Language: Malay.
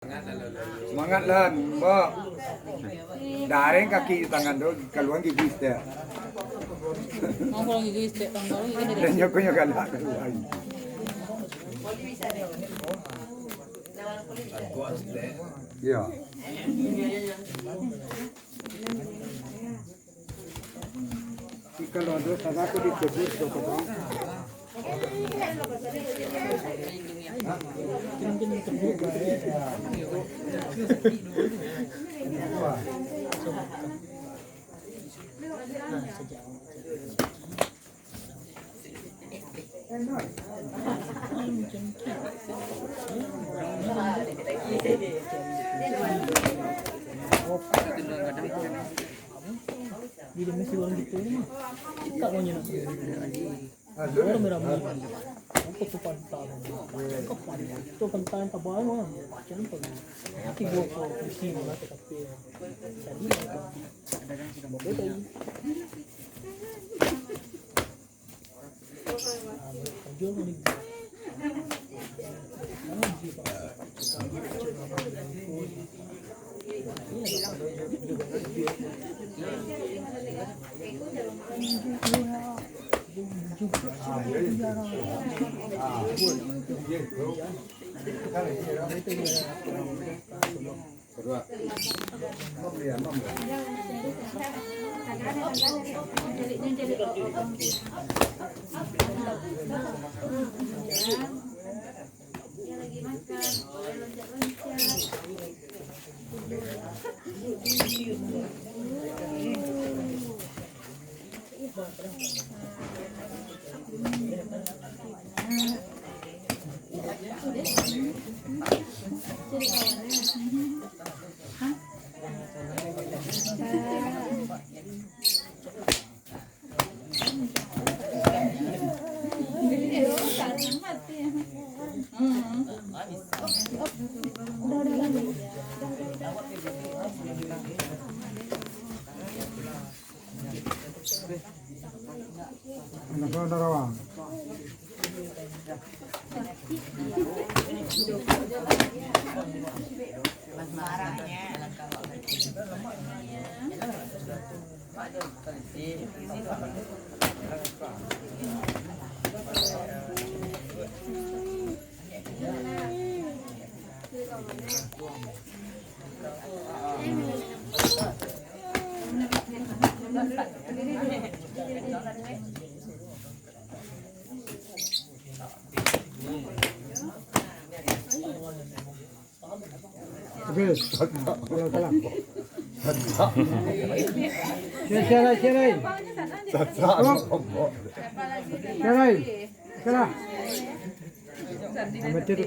Semangat lah, mbak. Daring kaki tangan tu, keluar gigi dia. Mau pulang gigi setiap tanggal ini Dan nyoknya galak keluar. Ya. Kalau ada salah aku dicebut tu kau. Dia mesti orang gitu ni mah. Tak maunya nak. Orang beramai. Apa tu pantai? Tu pantai tak baik mah. Macam apa? Nanti gua kau mesti nak tapi. Jadi ada yang sudah mau betul. Jual ni. Nak ada rawang. Habis, kalah. Cerai. Cerai. Kalah. Amatir